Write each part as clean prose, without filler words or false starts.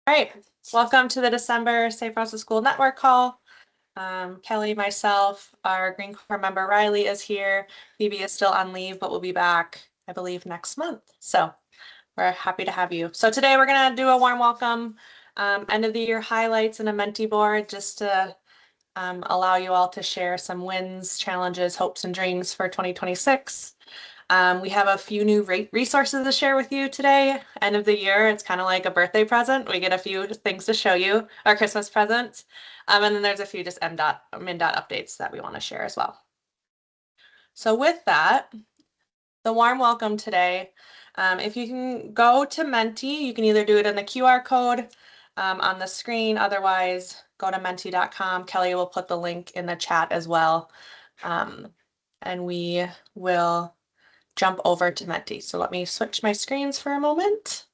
All right, welcome to the December Safe Routes to School Network call. Kelly, myself, our Green Corps member Riley is here. Phoebe is still on leave, but will be back, I believe, next month. So we're happy to have you. So today we're gonna do a warm welcome, end of the year highlights and a Menti board just to allow you all to share some wins, challenges, hopes, and dreams for 2026. We have a few new resources to share with you today. End of the year, it's kind of like a birthday present. We get a few things to show you, our Christmas presents. And then there's a few just MnDOT updates that we want to share as well. So with that, the warm welcome today. If you can go to Menti, you can either do it in the QR code on the screen. Otherwise, go to menti.com. Kelly will put the link in the chat as well. And we will jump over to Menti. So let me switch my screens for a moment.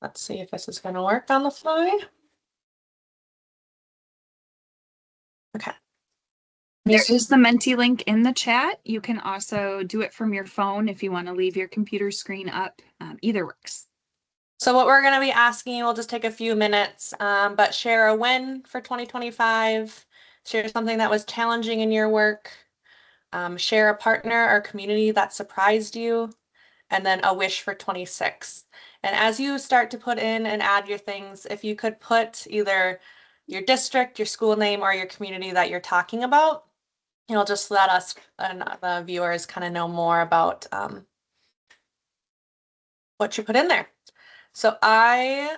Let's see if this is going to work on the fly. Okay. There is the Menti link in the chat. You can also do it from your phone if you want to leave your computer screen up. Either works. So what we're going to be asking, we'll just take a few minutes, but share a win for 2025, share something that was challenging in your work, share a partner or community that surprised you, and then a wish for 26. And as you start to put in and add your things, if you could put either your district, your school name, or your community that you're talking about, it'll just let us and the viewers kind of know more about what you put in there. So all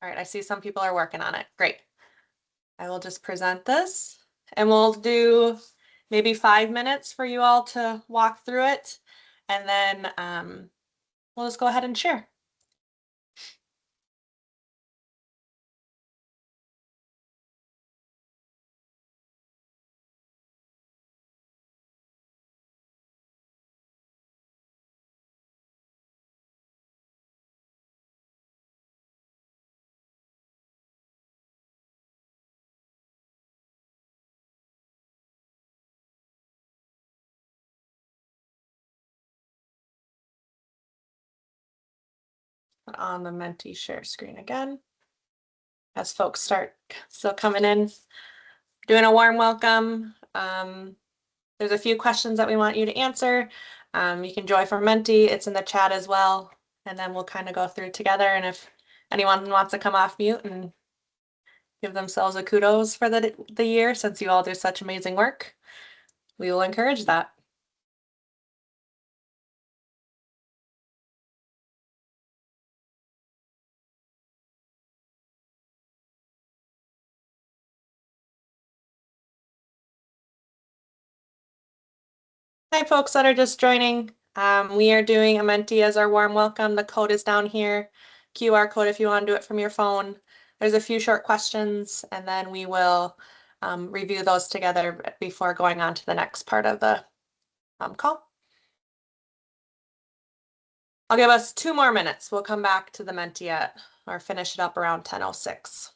right, I see some people are working on it. Great. I will just present this and we'll do maybe 5 minutes for you all to walk through it. And then we'll just go ahead and share. On the Menti share screen again. As folks start still coming in, doing a warm welcome. There's a few questions that we want you to answer. You can join from Menti, it's in the chat as well. And then we'll kind of go through together. And if anyone wants to come off mute and give themselves a kudos for the year, since you all do such amazing work, we will encourage that. Hi, folks that are just joining. We are doing a Menti as our warm welcome. The code is down here. QR code if you want to do it from your phone. There's a few short questions, and then we will review those together before going on to the next part of the call. I'll give us 2 more minutes. We'll come back to the Menti or finish it up around 10:06.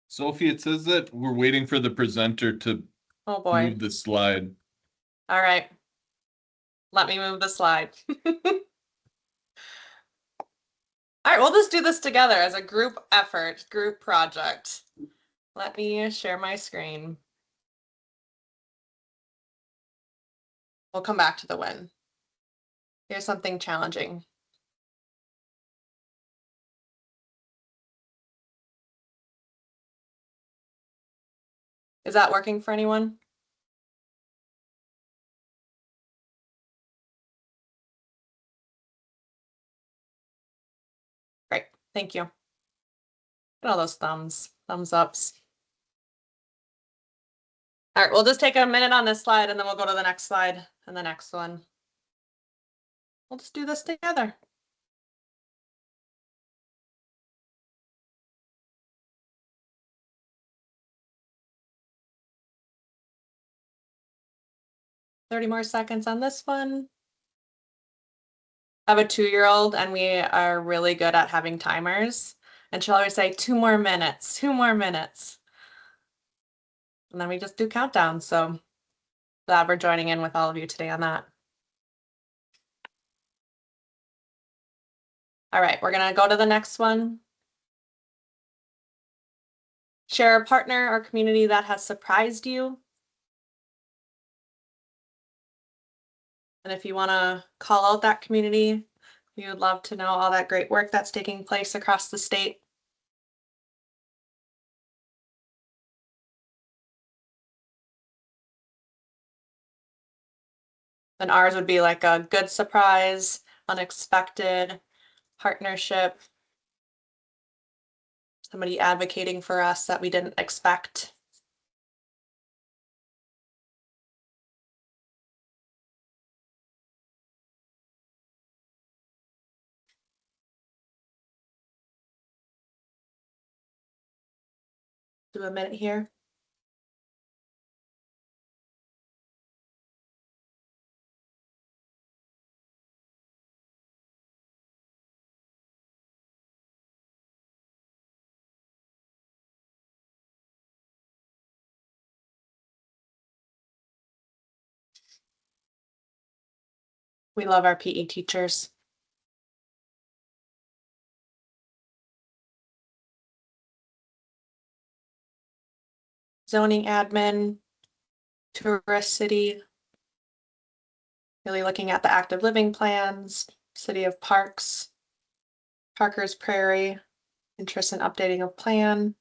Sophie, it says that we're waiting for the presenter to move the slide. All right. Let me move the slide. All right, we'll just do this together as a group effort, group project. Let me share my screen. We'll come back to the win. Here's something challenging. Is that working for anyone? Great, thank you. Look at all those thumbs ups. All right, we'll just take a minute on this slide and then we'll go to the next slide and the next one. We'll just do this together. $30 more seconds on this one. I have a 2-year-old and we are really good at having timers. And she'll always say, 2 more minutes, 2 more minutes. And then we just do countdowns. So glad we're joining in with all of you today on that. All right, we're gonna go to the next one. Share a partner or community that has surprised you. And if you wanna call out that community, we would love to know all that great work that's taking place across the state. And ours would be like a good surprise, unexpected partnership, somebody advocating for us that we didn't expect. Do a minute here. We love our PE teachers. Zoning admin, tourist city, really looking at the active living plans, city of parks, Parker's Prairie, interest in updating a plan.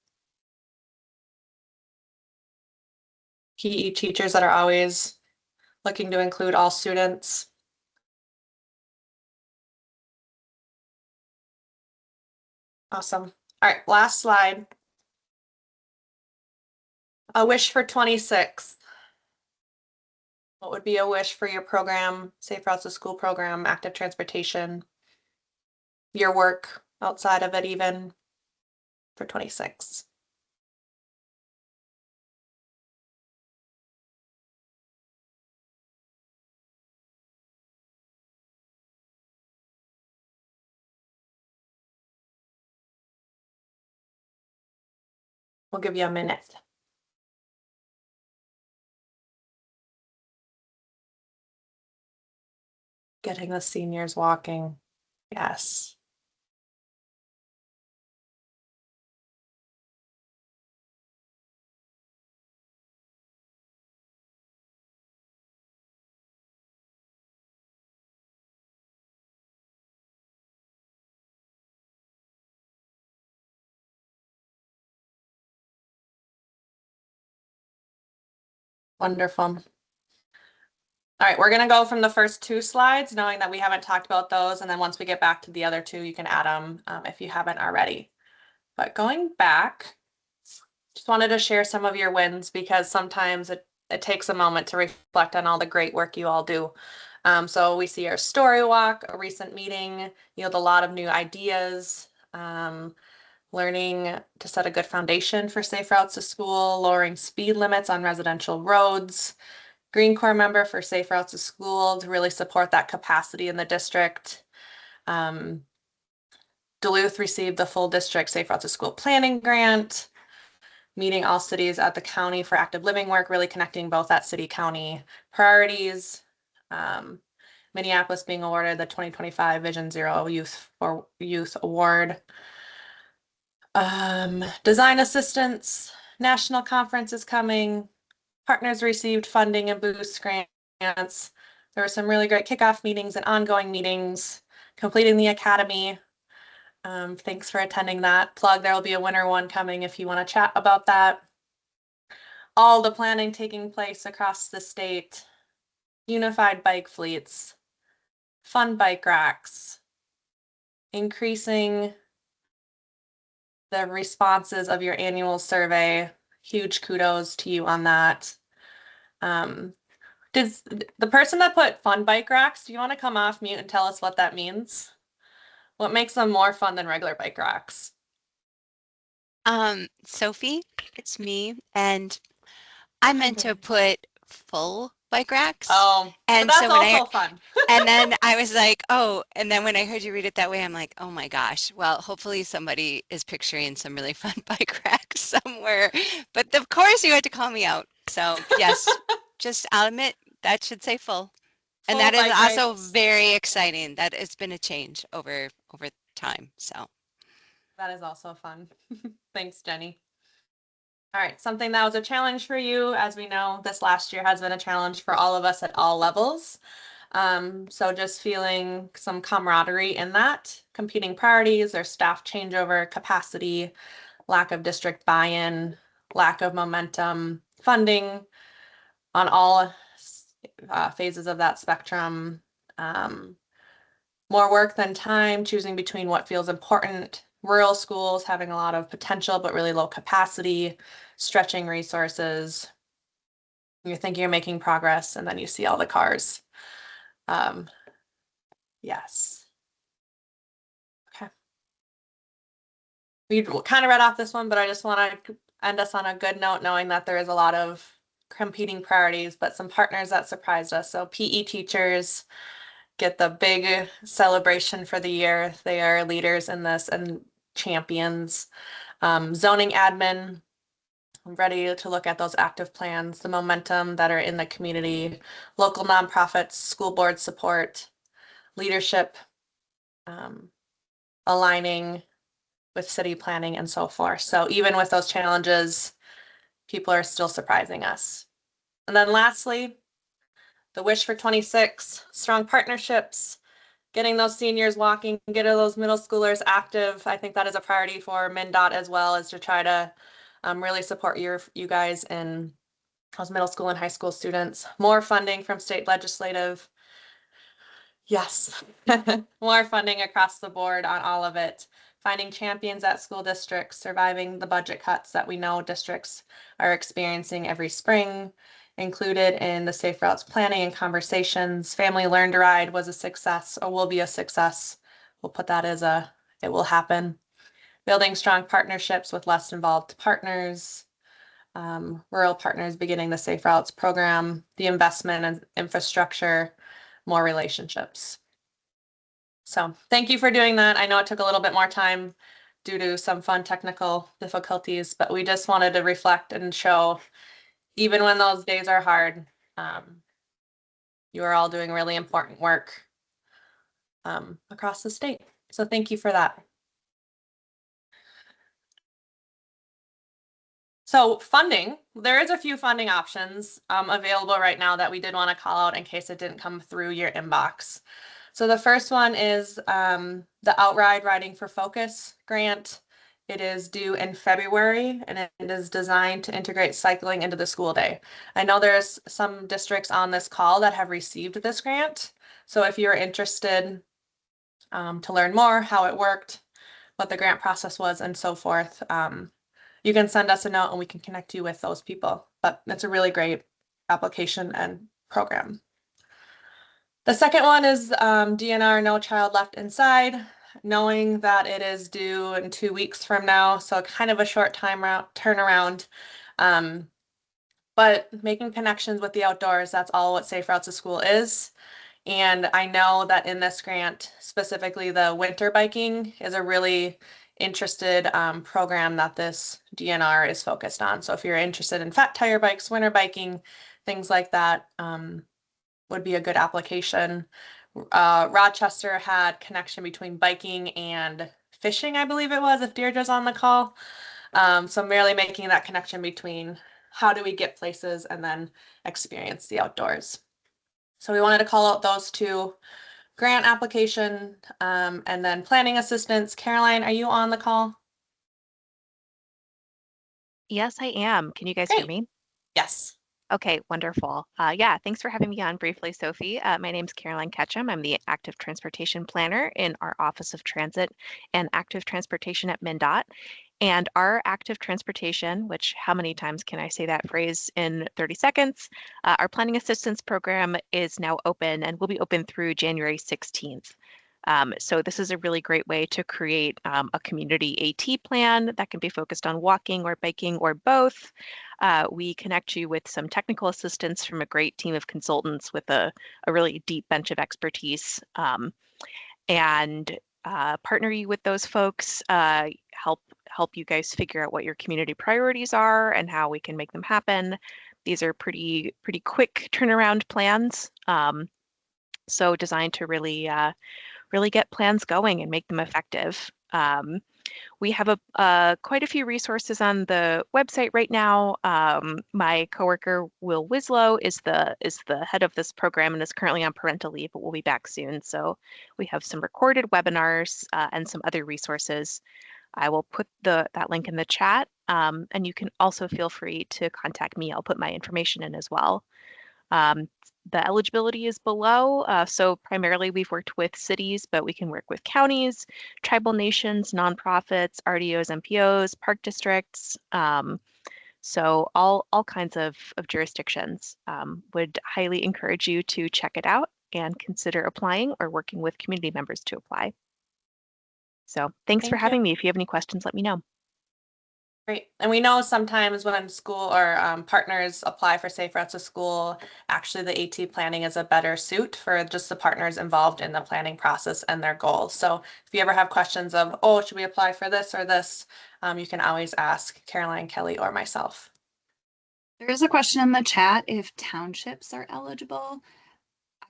PE teachers that are always looking to include all students. Awesome. All right, last slide. A wish for 26. What would be a wish for your program, Safe Routes to School program, active transportation, your work outside of it even for 26? We'll give you a minute. Getting the seniors walking. Yes. Wonderful. All right, we're gonna go from the first 2 slides, knowing that we haven't talked about those. And then once we get back to the other 2, you can add them if you haven't already. But going back, just wanted to share some of your wins because sometimes it takes a moment to reflect on all the great work you all do. So we see our story walk, a recent meeting, yield a lot of new ideas, learning to set a good foundation for safe routes to school, lowering speed limits on residential roads, Green Corps member for Safe Routes to School to really support that capacity in the district. Duluth received the full district Safe Routes to School planning grant, meeting all cities at the county for active living work, really connecting both at city-county priorities. Minneapolis being awarded the 2025 Vision Zero Youth Award. Design assistance, national conference is coming. Partners received funding and boost grants. There were some really great kickoff meetings and ongoing meetings, completing the academy. Thanks for attending that. Plug, there will be a winter one coming if you want to chat about that. All the planning taking place across the state, unified bike fleets, fun bike racks, increasing the responses of your annual survey. Huge kudos to you on that. Does the person that put fun bike racks, do you want to come off mute and tell us what that means? What makes them more fun than regular bike racks? Sophie, it's me, and I meant to put full bike racks. Oh, And but that's so when also fun. and then I was like, oh, and then when I heard you read it that way, I'm like, oh my gosh. Well, hopefully somebody is picturing some really fun bike racks somewhere. But of course you had to call me out. So yes, just I'll admit that should say full. And Full that is bike also racks. very exciting. That it's been a change over time. So That is also fun. Thanks, Jenny. All right, something that was a challenge for you, as we know, this last year has been a challenge for all of us at all levels. So just feeling some camaraderie in that, competing priorities or staff changeover, capacity, lack of district buy-in, lack of momentum, funding on all phases of that spectrum. More work than time, choosing between what feels important, rural schools having a lot of potential but really low capacity, stretching resources. You're thinking you're making progress and then you see all the cars. Yes. Okay. We kind of read off this one, but I just want to end us on a good note, knowing that there is a lot of competing priorities, but some partners that surprised us. So PE teachers get the big celebration for the year. They are leaders in this and champions. Zoning admin, ready to look at those active plans, the momentum that are in the community, local nonprofits, school board support, leadership, aligning with city planning and so forth. So even with those challenges, people are still surprising us. And then lastly, the wish for 26, strong partnerships, getting those seniors walking, getting those middle schoolers active. I think that is a priority for MnDOT as well, is to try to really support you guys in those middle school and high school students. More funding from state legislative. Yes, more funding across the board on all of it. Finding champions at school districts, surviving the budget cuts that we know districts are experiencing every spring. Included in the Safe Routes planning and conversations. Family Learn to Ride was a success or will be a success. We'll put that as it will happen. Building strong partnerships with less involved partners. Rural partners beginning the Safe Routes program, the investment in infrastructure, more relationships. So thank you for doing that. I know it took a little bit more time due to some fun technical difficulties, but we just wanted to reflect and show, even when those days are hard, you are all doing really important work across the state. So thank you for that. So funding, there is a few funding options available right now that we did want to call out in case it didn't come through your inbox. So the first one is the Outride Riding for Focus grant. It is due in February and it is designed to integrate cycling into the school day. I know there's some districts on this call that have received this grant. So if you're interested to learn more, how it worked, what the grant process was and so forth, you can send us a note and we can connect you with those people. But it's a really great application and program. The second one is DNR No Child Left Inside, knowing that it is due in 2 weeks from now, so kind of a short turnaround. But making connections with the outdoors, that's all what Safe Routes to School is. And I know that in this grant, specifically the winter biking is a really interested program that this DNR is focused on. So if you're interested in fat tire bikes, winter biking, things like that, would be a good application. Rochester had connection between biking and fishing, I believe it was, if Deirdre's on the call. So merely making that connection between how do we get places and then experience the outdoors. So we wanted to call out those two: grant application and then planning assistance. Caroline, are you on the call? Yes, I am. Can you guys hear me? Yes. Okay, wonderful. Yeah, thanks for having me on briefly, Sophie. My name's Caroline Ketchum. I'm the Active Transportation Planner in our Office of Transit and Active Transportation at MnDOT. And our active transportation, which how many times can I say that phrase in 30 seconds? Our planning assistance program is now open and will be open through January 16th. So this is a really great way to create a community AT plan that can be focused on walking or biking or both. We connect you with some technical assistance from a great team of consultants with a really deep bench of expertise, and partner you with those folks, help you guys figure out what your community priorities are and how we can make them happen. These are pretty quick turnaround plans, so designed to really get plans going and make them effective. We have quite a few resources on the website right now. My coworker Will Wislow is the head of this program and is currently on parental leave, but will be back soon. So we have some recorded webinars and some other resources. I will put that link in the chat, and you can also feel free to contact me. I'll put my information in as well. The eligibility is below. So primarily we've worked with cities, but we can work with counties, tribal nations, nonprofits, RDOs, MPOs, park districts. So all kinds of jurisdictions. Would highly encourage you to check it out and consider applying or working with community members to apply. So thanks for having me. If you have any questions, let me know. Great. And we know sometimes when school or partners apply for Safe Routes to School, actually the AT planning is a better suit for just the partners involved in the planning process and their goals. So if you ever have questions of, oh, should we apply for this or this, you can always ask Caroline, Kelly, or myself. There is a question in the chat if townships are eligible.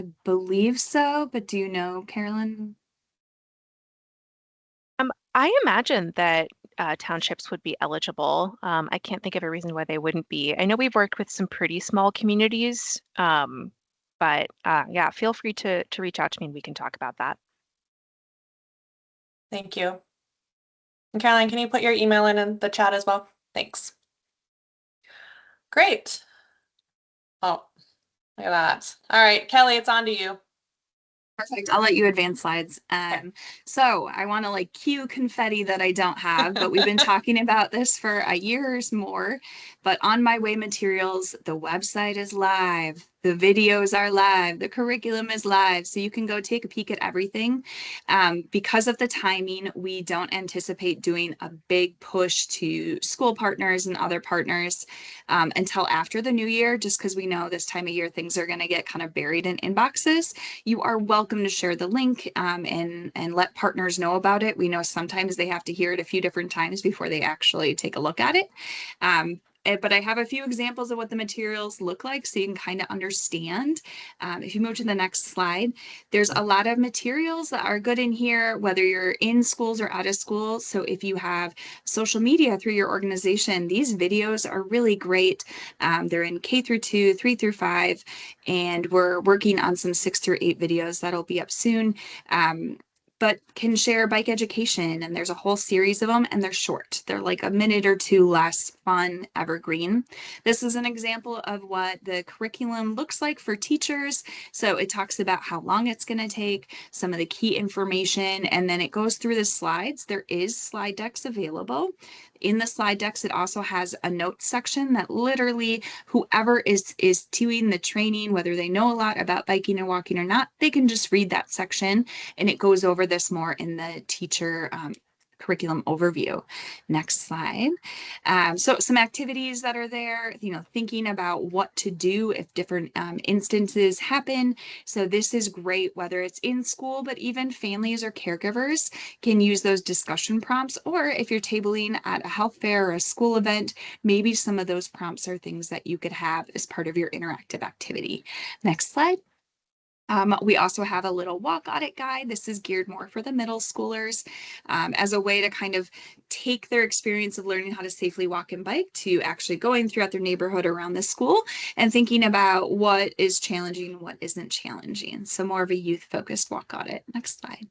I believe so, but do you know, Carolyn? I imagine that townships would be eligible. I can't think of a reason why they wouldn't be. I know we've worked with some pretty small communities, but yeah, feel free to reach out to me and we can talk about that. Thank you. And Caroline, can you put your email in the chat as well? Thanks. Great. Oh, look at that. All right, Kelly, it's on to you. Perfect. I'll let you advance slides. So I want to like cue confetti that I don't have, but we've been talking about this for a year or more. But On My Way materials, the website is live. The videos are live. The curriculum is live. So you can go take a peek at everything. Because of the timing, we don't anticipate doing a big push to school partners and other partners until after the new year, just because we know this time of year things are going to get kind of buried in inboxes. You are welcome to share the link and let partners know about it. We know sometimes they have to hear it a few different times before they actually take a look at it. But I have a few examples of what the materials look like so you can kind of understand. If you move to the next slide, there's a lot of materials that are good in here, whether you're in schools or out of school. So if you have social media through your organization, these videos are really great. They're in K through 2, 3 through 5, and we're working on some 6 through 8 videos that'll be up soon. But can share bike education, and there's a whole series of them, and they're short. They're like a minute or two less, fun, evergreen. This is an example of what the curriculum looks like for teachers. So it talks about how long it's going to take, some of the key information, and then it goes through the slides. There is slide decks available. In the slide decks, it also has a notes section that literally whoever is doing the training, whether they know a lot about biking and walking or not, they can just read that section, and it goes over this more in the teacher curriculum overview. Next slide. So some activities that are there, thinking about what to do if different instances happen. So this is great, whether it's in school, but even families or caregivers can use those discussion prompts, or if you're tabling at a health fair or a school event, maybe some of those prompts are things that you could have as part of your interactive activity. Next slide. We also have a little walk audit guide. This is geared more for the middle schoolers as a way to kind of take their experience of learning how to safely walk and bike to actually going throughout their neighborhood around the school and thinking about what is challenging and what isn't challenging. So more of a youth focused walk audit. Next slide.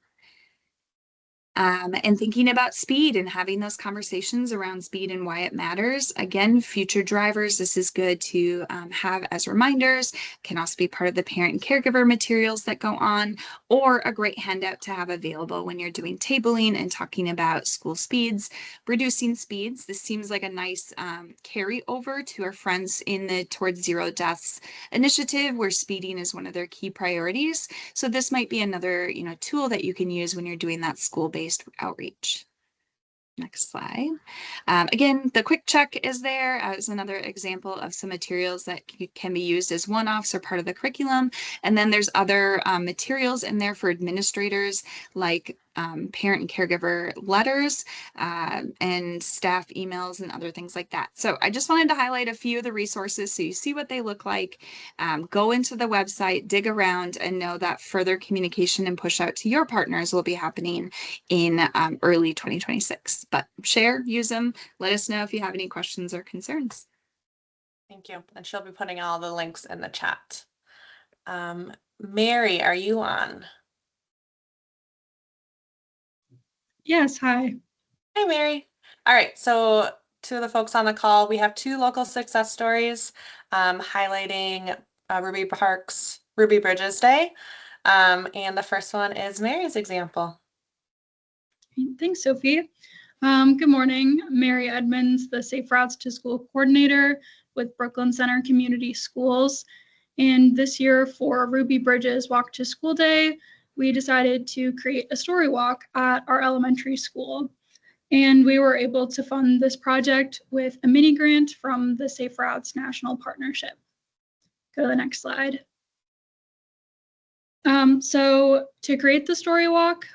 And thinking about speed and having those conversations around speed and why it matters. Again, future drivers, this is good to have as reminders, can also be part of the parent and caregiver materials that go on, or a great handout to have available when you're doing tabling and talking about school speeds, reducing speeds. This seems like a nice carry over to our friends in the Towards Zero Deaths initiative, where speeding is one of their key priorities. So this might be another, tool that you can use when you're doing that school-based outreach. Next slide. Again, the quick check is there as another example of some materials that can be used as one-offs or part of the curriculum. And then there's other materials in there for administrators, like parent and caregiver letters and staff emails and other things like that. So I just wanted to highlight a few of the resources so you see what they look like. Go into the website, dig around, and know that further communication and push out to your partners will be happening in early 2026. But share, use them, let us know if you have any questions or concerns. Thank you. And she'll be putting all the links in the chat. Mary, are you on? Yes, hi. Hi, Mary. All right, so to the folks on the call, we have 2 local success stories highlighting Ruby Park's Ruby Bridges Day. And the first one is Mary's example. Thanks, Sophie. Good morning. Mary Edmonds, the Safe Routes to School coordinator with Brooklyn Center Community Schools. And this year for Ruby Bridges Walk to School Day, we decided to create a story walk at our elementary school. And we were able to fund this project with a mini grant from the Safe Routes National Partnership. Go to the next slide. So to create the story walk,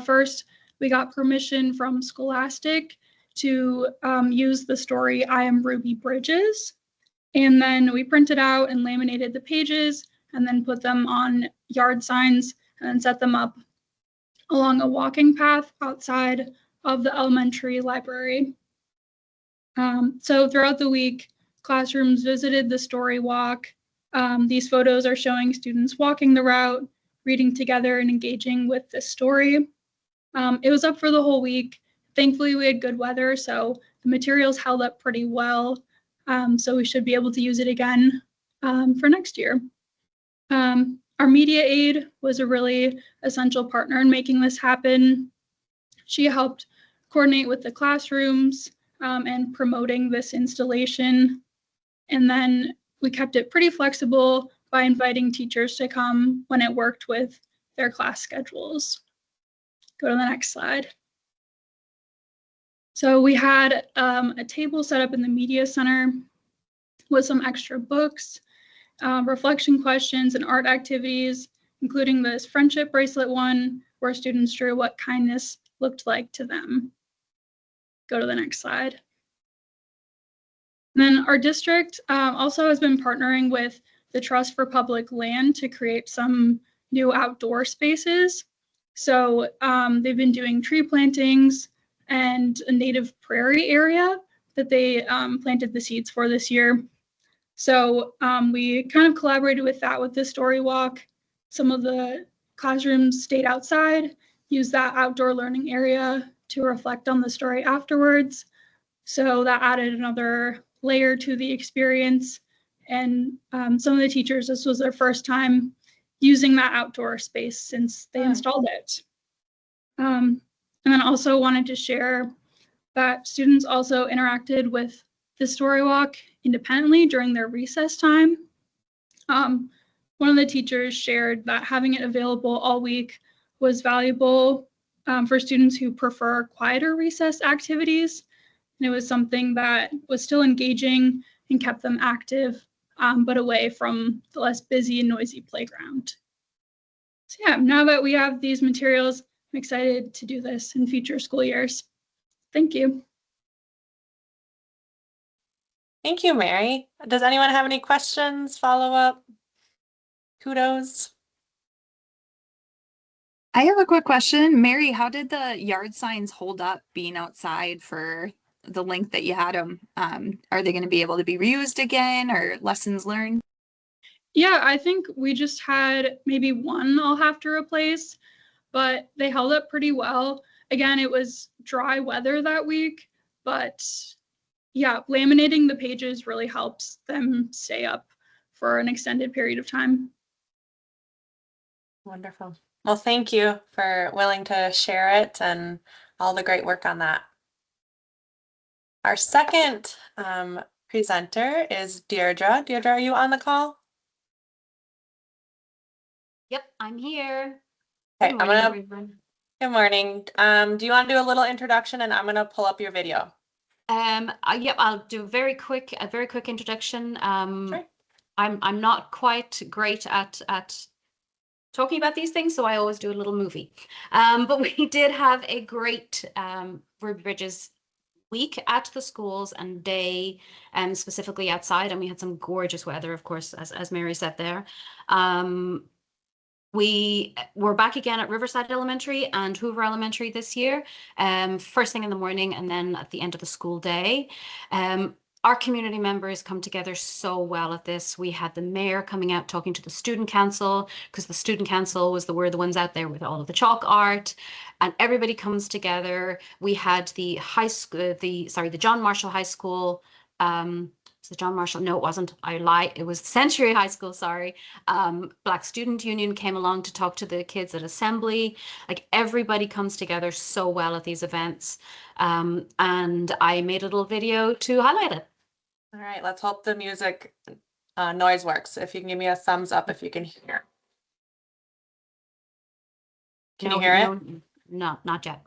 first, we got permission from Scholastic to use the story, I Am Ruby Bridges. And then we printed out and laminated the pages and then put them on yard signs and then set them up along a walking path outside of the elementary library. So throughout the week, classrooms visited the story walk. These photos are showing students walking the route, reading together and engaging with the story. It was up for the whole week. Thankfully, we had good weather, so the materials held up pretty well. So we should be able to use it again for next year. Our media aide was a really essential partner in making this happen. She helped coordinate with the classrooms and promoting this installation. And then we kept it pretty flexible by inviting teachers to come when it worked with their class schedules. Go to the next slide. So we had a table set up in the media center with some extra books, reflection questions, and art activities, including this friendship bracelet one, where students drew what kindness looked like to them. Go to the next slide. And then our district also has been partnering with the Trust for Public Land to create some new outdoor spaces. So they've been doing tree plantings and a native prairie area that they planted the seeds for this year. So we kind of collaborated with that with the story walk. Some of the classrooms stayed outside, used that outdoor learning area to reflect on the story afterwards. So that added another layer to the experience. And some of the teachers, this was their first time using that outdoor space since they installed it. And then also wanted to share that students also interacted with the story walk independently during their recess time. One of the teachers shared that having it available all week was valuable for students who prefer quieter recess activities. And it was something that was still engaging and kept them active, but away from the less busy and noisy playground. So yeah, now that we have these materials, I'm excited to do this in future school years. Thank you. Thank you, Mary. Does anyone have any questions, follow-up, kudos? I have a quick question. Mary, how did the yard signs hold up being outside for the length that you had them? Are they going to be able to be reused again, or lessons learned? Yeah, I think we just had maybe one I'll have to replace, but they held up pretty well. Again, it was dry weather that week, but yeah, laminating the pages really helps them stay up for an extended period of time. Wonderful. Well, thank you for willing to share it and all the great work on that. Our second presenter is Deirdre. Deirdre, are you on the call? Yep, I'm here. Okay, Good morning, everyone. Good morning. Do you want to do a little introduction, and I'm going to pull up your video? Yep, I'll do a very quick introduction. Sure. I'm not quite great at talking about these things, so I always do a little movie. But we did have a great Ruby Bridges week at the schools and day, specifically outside, and we had some gorgeous weather, of course, as Mary said there. We were back again at Riverside Elementary and Hoover Elementary this year, first thing in the morning and then at the end of the school day. Our community members come together so well at this. We had the mayor coming out talking to the student council, because the student council were the ones out there with all of the chalk art, and everybody comes together. We had the high school, the John Marshall High School. Was it John Marshall? No, it wasn't. I lie. It was Century High School. Sorry. Black Student Union came along to talk to the kids at assembly. Like, everybody comes together so well at these events. And I made a little video to highlight it. All right, let's hope the music noise works. If you can give me a thumbs up if you can hear. Can you hear it? No, not yet.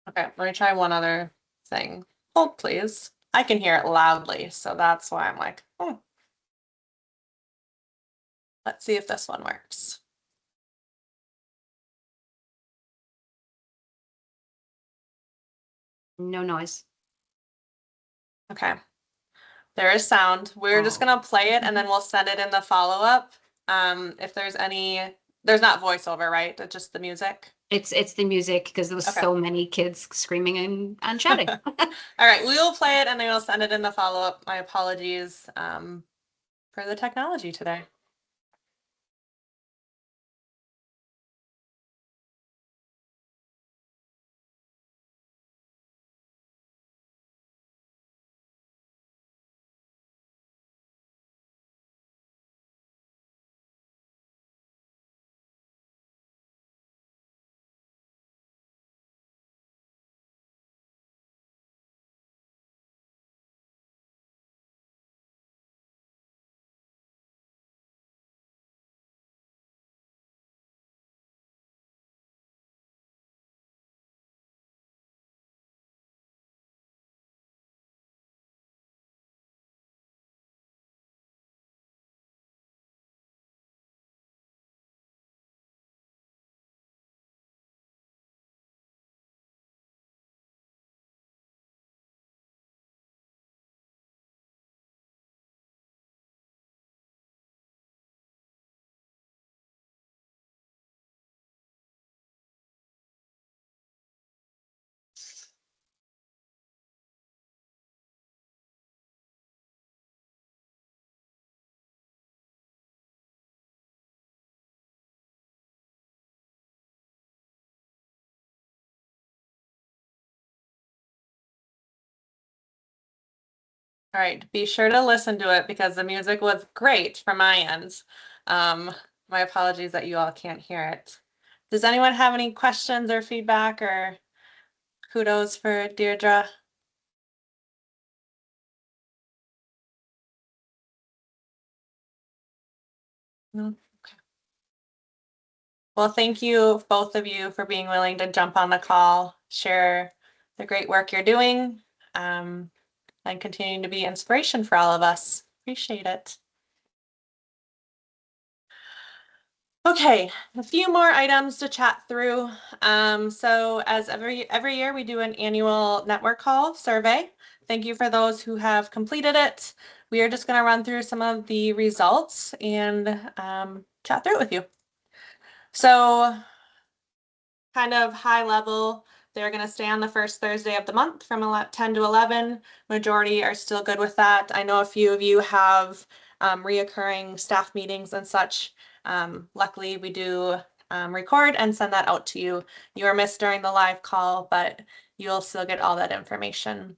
Okay, let me try one other thing. Hold, please. I can hear it loudly, so that's why I'm like, oh. Let's see if this one works. No noise. Okay. There is sound. We're just gonna play it and then we'll send it in the follow-up. If there's not voiceover, right? It's just the music. It's the music, because there was so many kids screaming and shouting. All right, we will play it and then we'll send it in the follow-up. My apologies for the technology today. All right, be sure to listen to it because the music was great from my end. My apologies that you all can't hear it. Does anyone have any questions or feedback or kudos for Deirdre? No? Okay. Well, thank you, both of you, for being willing to jump on the call, share the great work you're doing, and continuing to be inspiration for all of us. Appreciate it. Okay, a few more items to chat through. So as every year, we do an annual network call survey. Thank you for those who have completed it. We are just going to run through some of the results and chat through it with you. So kind of high level, They're going to stay on the first Thursday of the month from 10 to 11. Majority are still good with that. I know a few of you have reoccurring staff meetings and such. Luckily, we do record and send that out to you. You are missed during the live call, but you'll still get all that information.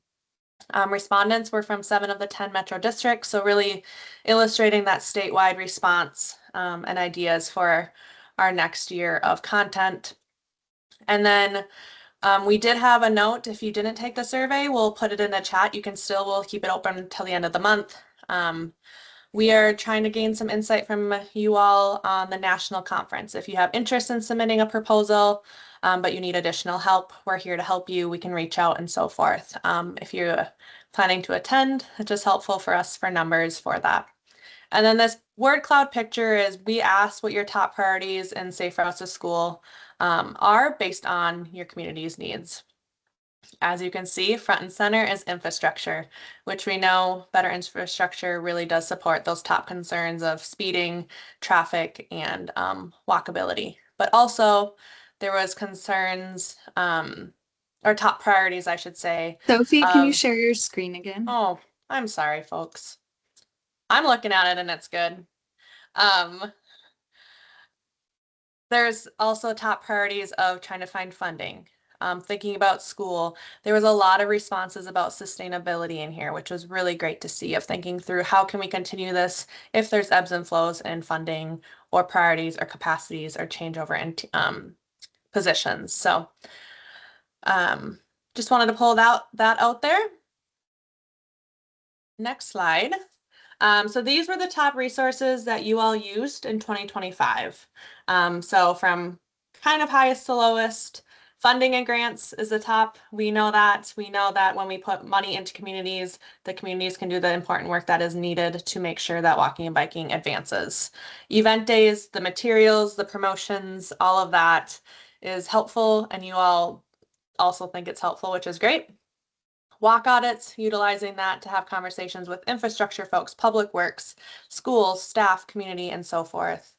Respondents were from 7 of the 10 metro districts, so really illustrating that statewide response and ideas for our next year of content. And then we did have a note, if you didn't take the survey, we'll put it in the chat. We'll keep it open until the end of the month. We are trying to gain some insight from you all on the national conference. If you have interest in submitting a proposal, but you need additional help, we're here to help you. We can reach out and so forth. If you're planning to attend, it's just helpful for us for numbers for that. And then this word cloud picture is we asked what your top priorities in Safe Routes to School are based on your community's needs. As you can see, front and center is infrastructure, which we know better infrastructure really does support those top concerns of speeding, traffic, and walkability. But also there was concerns, or top priorities, I should say. Sophie, can you share your screen again? Oh, I'm sorry, folks. I'm looking at it and it's good. There's also top priorities of trying to find funding. Thinking about school, there was a lot of responses about sustainability in here, which was really great to see, of thinking through how can we continue this if there's ebbs and flows in funding or priorities or capacities or changeover in positions. So just wanted to pull that out there. Next slide. So these were the top resources that you all used in 2025. So from kind of highest to lowest, funding and grants is the top. We know that when we put money into communities, the communities can do the important work that is needed to make sure that walking and biking advances. Event days, the materials, the promotions, all of that is helpful, and you all also think it's helpful, which is great. Walk audits, utilizing that to have conversations with infrastructure folks, public works, schools, staff, community, and so forth.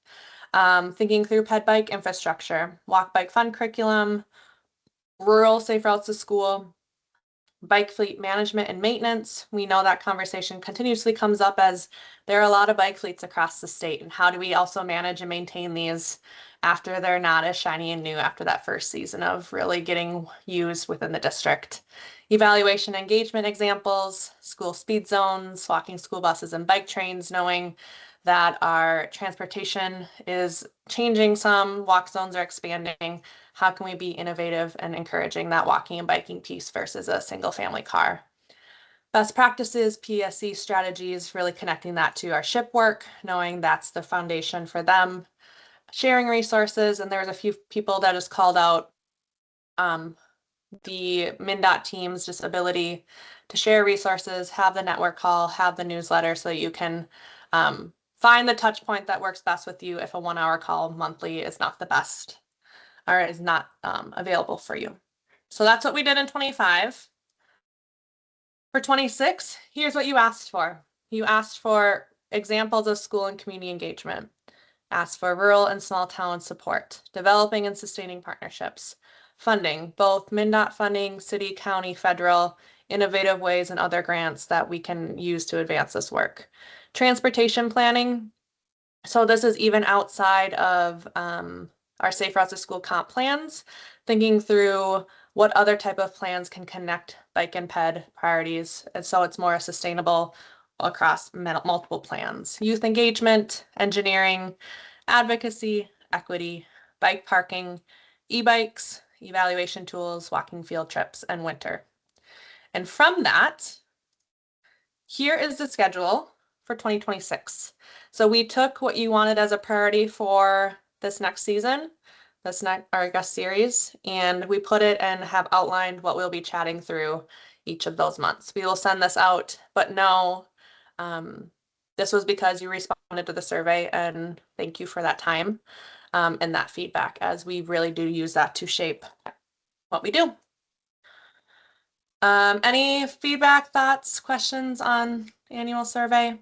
Thinking through ped bike infrastructure, walk bike fun curriculum, rural safe routes to school, bike fleet management and maintenance. We know that conversation continuously comes up as there are a lot of bike fleets across the state, and how do we also manage and maintain these after they're not as shiny and new after that first season of really getting used within the district. Evaluation engagement examples, school speed zones, walking school buses and bike trains, knowing that our transportation is changing some, walk zones are expanding. How can we be innovative and encouraging that walking and biking piece versus a single family car? Best practices, PSC strategies, really connecting that to our SHIP work, knowing that's the foundation for them. Sharing resources, and there's a few people that just called out the MnDOT team's just ability to share resources, have the network call, have the newsletter, so that you can find the touch point that works best with you if a 1 hour call monthly is not the best or is not available for you. So that's what we did in 25. For 26, here's what you asked for. You asked for examples of school and community engagement, asked for rural and small town support, developing and sustaining partnerships, funding, both MnDOT funding, city, county, federal, innovative ways and other grants that we can use to advance this work. Transportation planning. So this is even outside of our Safe Routes to School comp plans, thinking through what other type of plans can connect bike and ped priorities. And so it's more sustainable across multiple plans. Youth engagement, engineering, advocacy, equity, bike parking, e-bikes, evaluation tools, walking field trips, and winter. And from that, here is the schedule for 2026. So we took what you wanted as a priority for this next season, our guest series, and we put it and have outlined what we'll be chatting through each of those months. We will send this out, but no, this was because you responded to the survey, and thank you for that time and that feedback, as we really do use that to shape what we do. Any feedback, thoughts, questions on the annual survey?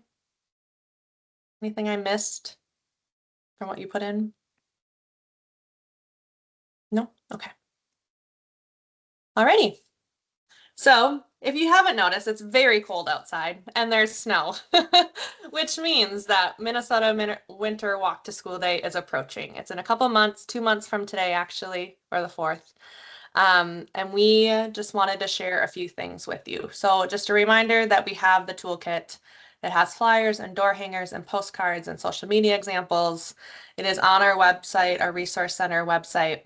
Anything I missed from what you put in? No? Okay. Alrighty. So if you haven't noticed, it's very cold outside and there's snow, which means that Minnesota Winter Walk to School Day is approaching. It's in a couple months, 2 months from today, actually, or the 4th. And we just wanted to share a few things with you. So just a reminder that we have the toolkit. It has flyers and door hangers and postcards and social media examples. It is on our website, our resource center website.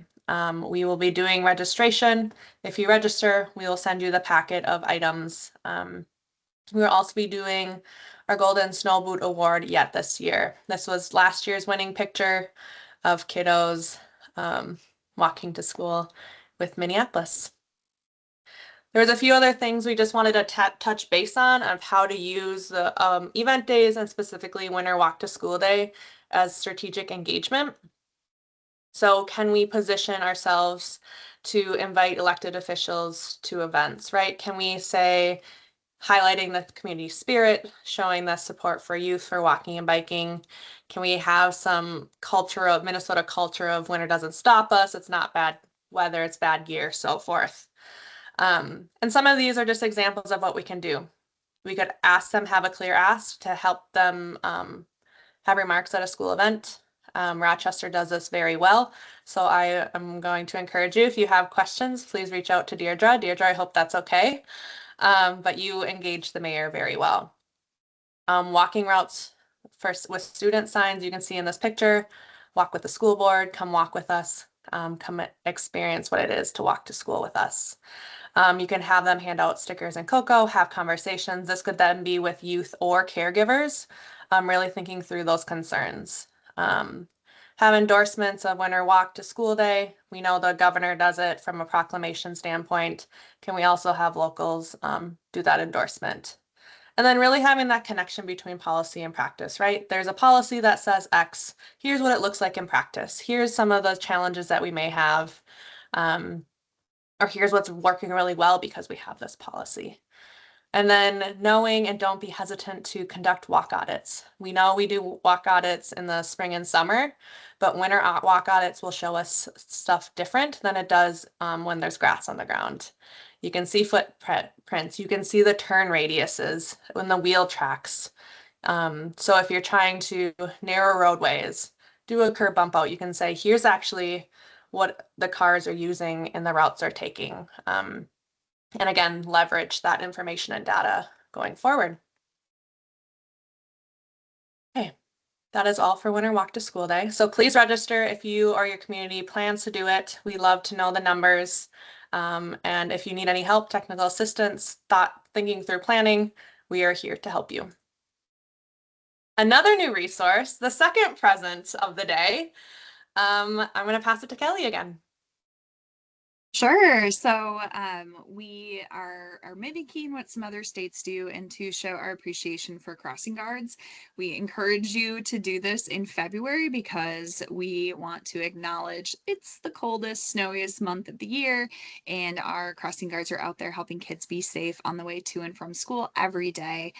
We will be doing registration. If you register, we will send you the packet of items. We will also be doing our Golden Snow Boot Award yet this year. This was last year's winning picture of kiddos walking to school with Minneapolis. There was a few other things we just wanted to touch base on of how to use the event days and specifically Winter Walk to School Day as strategic engagement. So can we position ourselves to invite elected officials to events, right? Can we say, highlighting the community spirit, showing the support for youth for walking and biking? Can we have some culture of Minnesota culture of winter doesn't stop us, it's not bad weather, it's bad gear, so forth. And some of these are just examples of what we can do. We could ask them, have a clear ask to help them have remarks at a school event. Rochester does this very well. So I am going to encourage you, if you have questions, please reach out to Deirdre. Deirdre, I hope that's okay. But you engage the mayor very well. Walking routes with student signs, you can see in this picture, walk with the school board, come walk with us, come experience what it is to walk to school with us. You can have them hand out stickers and cocoa, have conversations. This could then be with youth or caregivers, really thinking through those concerns. Have endorsements of Winter Walk to School Day. We know the governor does it from a proclamation standpoint. Can we also have locals do that endorsement? And then really having that connection between policy and practice, right? There's a policy that says X. Here's what it looks like in practice. Here's some of the challenges that we may have. Or here's what's working really well because we have this policy. And then knowing and don't be hesitant to conduct walk audits. We know we do walk audits in the spring and summer, but winter walk audits will show us stuff different than it does when there's grass on the ground. You can see footprints, you can see the turn radiuses when the wheel tracks. So if you're trying to narrow roadways, do a curb bump out, you can say, here's actually what the cars are using and the routes are taking. And again, leverage that information and data going forward. Okay, that is all for Winter Walk to School Day. So please register if you or your community plans to do it. We love to know the numbers. And if you need any help, technical assistance, thinking through planning, we are here to help you. Another new resource, the second present of the day. I'm going to pass it to Kelly again. Sure. So we are mimicking what some other states do, and to show our appreciation for crossing guards, we encourage you to do this in February because we want to acknowledge it's the coldest, snowiest month of the year, and our crossing guards are out there helping kids be safe on the way to and from school every day,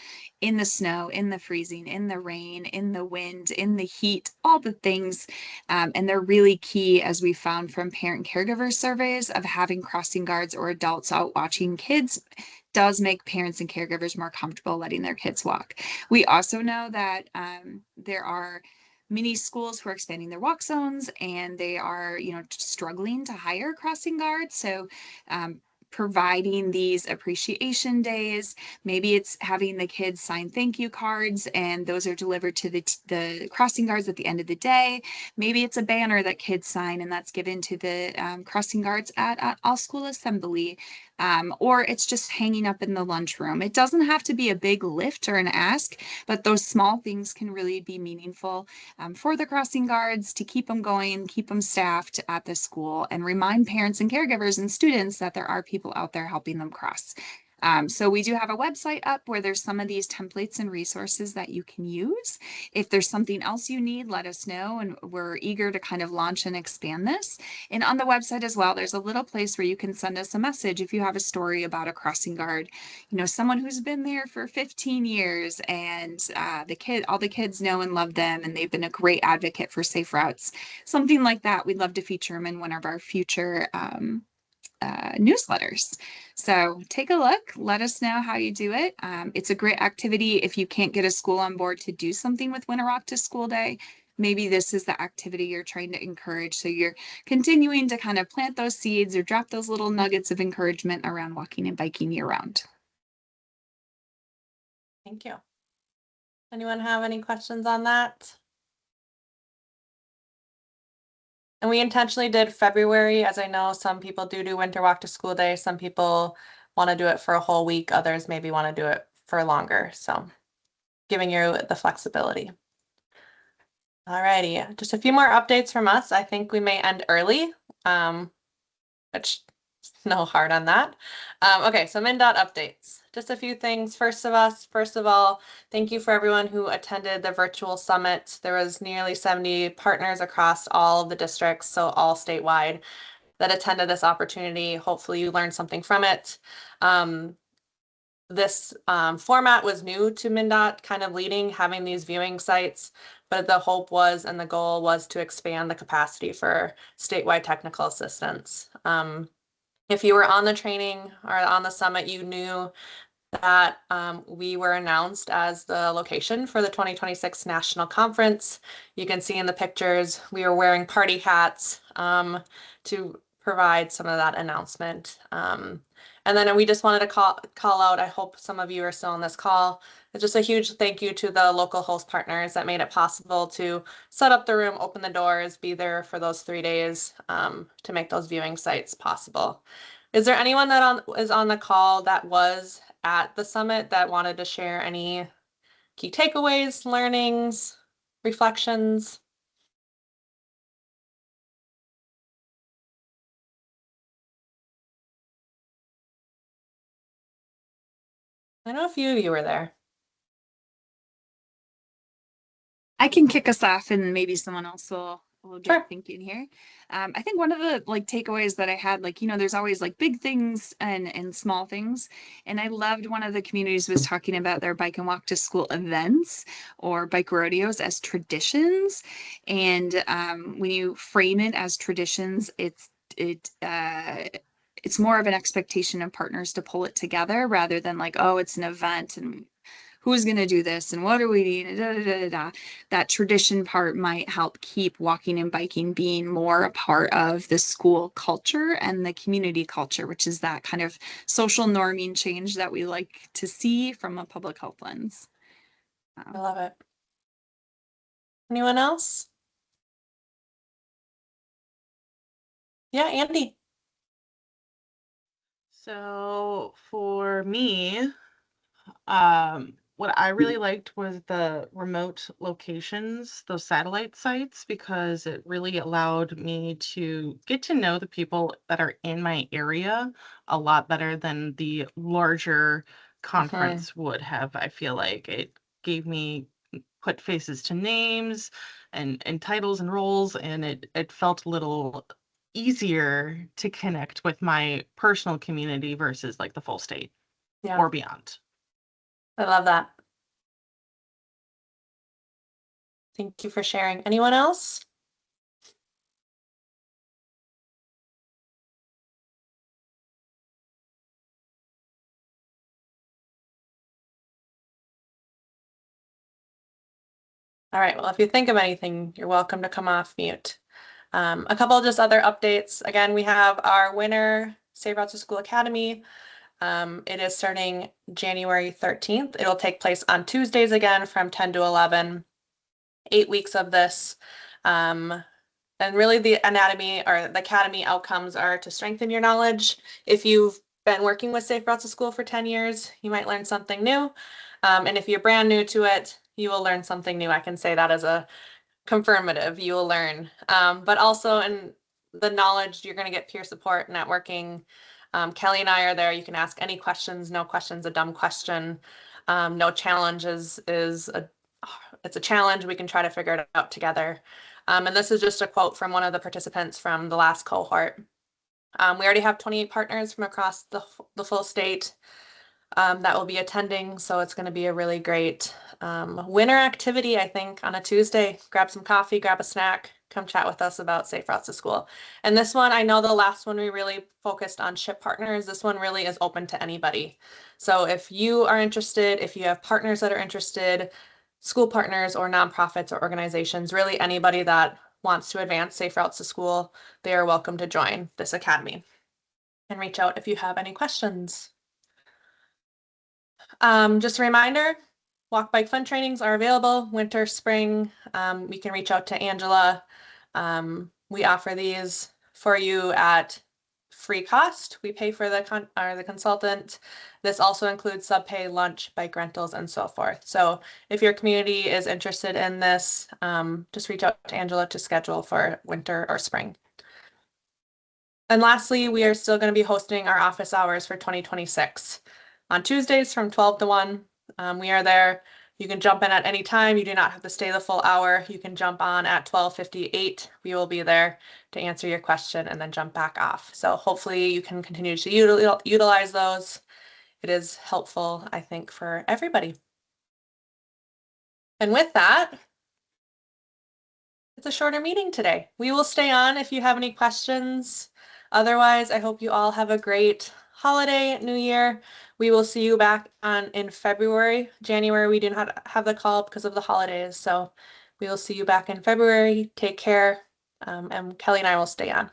in the snow, in the freezing, in the rain, in the wind, in the heat, all the things. And they're really key, as we found from parent caregiver surveys, of having crossing guards or adults out watching kids does make parents and caregivers more comfortable letting their kids walk. We also know that there are many schools who are expanding their walk zones, and they are, struggling to hire crossing guards. So providing these appreciation days, maybe it's having the kids sign thank you cards and those are delivered to the crossing guards at the end of the day. Maybe it's a banner that kids sign and that's given to the crossing guards at all school assembly. Or it's just hanging up in the lunchroom. It doesn't have to be a big lift or an ask, but those small things can really be meaningful for the crossing guards to keep them going, keep them staffed at the school, and remind parents and caregivers and students that there are people out there helping them cross. So we do have a website up where there's some of these templates and resources that you can use. If there's something else you need, let us know, and we're eager to kind of launch and expand this. And on the website as well, there's a little place where you can send us a message if you have a story about a crossing guard, someone who's been there for 15 years and all the kids know and love them, and they've been a great advocate for safe routes. Something like that. We'd love to feature them in one of our future newsletters. So take a look, let us know how you do it. It's a great activity if you can't get a school on board to do something with Winter Walk to School Day. Maybe this is the activity you're trying to encourage. So you're continuing to kind of plant those seeds or drop those little nuggets of encouragement around walking and biking year round. Thank you. Anyone have any questions on that? And we intentionally did February, as I know some people do Winter Walk to School Day. Some people want to do it for a whole week. Others maybe want to do it for longer. So giving you the flexibility. Alrighty, just a few more updates from us. I think we may end early, which no hard on that. Okay, so MnDOT updates. Just a few things. First of all, thank you for everyone who attended the virtual summit. There was nearly 70 partners across all of the districts, so all statewide, that attended this opportunity. Hopefully you learned something from it. This format was new to MnDOT, kind of leading, having these viewing sites, but the hope was and the goal was to expand the capacity for statewide technical assistance. If you were on the training or on the summit, you knew that we were announced as the location for the 2026 National Conference. You can see in the pictures, we were wearing party hats to provide some of that announcement. And then we just wanted to call out, I hope some of you are still on this call, just a huge thank you to the local host partners that made it possible to set up the room, open the doors, be there for those 3 days to make those viewing sites possible. Is there anyone that is on the call that was at the summit that wanted to share any key takeaways, learnings, reflections? I know a few of you were there. I can kick us off and maybe someone else will get Sure. thinking here. I think one of the takeaways that I had, there's always big things and small things. And I loved one of the communities was talking about their bike and walk to school events or bike rodeos as traditions. And when you frame it as traditions, it's more of an expectation of partners to pull it together rather than oh, it's an event and who's going to do this and what do we need? Da, da, da, da. That tradition part might help keep walking and biking being more a part of the school culture and the community culture, which is that kind of social norming change that we like to see from a public health lens. I love it. Anyone else? Yeah, Andy. So for me, what I really liked was the remote locations, those satellite sites, because it really allowed me to get to know the people that are in my area a lot better than the larger conference would have. I feel like it gave me put faces to names and titles and roles, and it felt a little easier to connect with my personal community versus the full state or beyond. I love that. Thank you for sharing. Anyone else? All right, well, if you think of anything, you're welcome to come off mute. A couple of just other updates. Again, we have our winter Safe Routes to School Academy. It is starting January 13th. It'll take place on Tuesdays again from 10 to 11. 8 weeks of this. And really the anatomy or the academy outcomes are to strengthen your knowledge. If you've been working with Safe Routes to School for 10 years, you might learn something new. And if you're brand new to it, you will learn something new. I can say that as a confirmative, you will learn. But also in the knowledge, you're going to get peer support, networking. Kelly and I are there. You can ask any questions. No question's a dumb question. No challenge it's a challenge. We can try to figure it out together. And this is just a quote from one of the participants from the last cohort. We already have 28 partners from across the full state that will be attending. So it's going to be a really great winter activity, I think, on a Tuesday. Grab some coffee, grab a snack, come chat with us about Safe Routes to School. And this one, I know the last one we really focused on ship partners. This one really is open to anybody. So if you are interested, if you have partners that are interested, school partners or nonprofits or organizations, really anybody that wants to advance Safe Routes to School, they are welcome to join this academy. And reach out if you have any questions. Just a reminder, walk bike fun trainings are available winter, spring. We can reach out to Angela. We offer these for you at free cost. We pay for the consultant. This also includes subpay, lunch, bike rentals, and so forth. So if your community is interested in this, just reach out to Angela to schedule for winter or spring. And lastly, we are still going to be hosting our office hours for 2026 on Tuesdays from 12 to 1. We are there. You can jump in at any time. You do not have to stay the full hour. You can jump on at 12:58. We will be there to answer your question and then jump back off. So hopefully you can continue to utilize those. It is helpful, I think, for everybody. And with that, it's a shorter meeting today. We will stay on if you have any questions. Otherwise, I hope you all have a great holiday, New Year. We will see you back in February. January, we did not have the call because of the holidays. So we will see you back in February. Take care. And Kelly and I will stay on.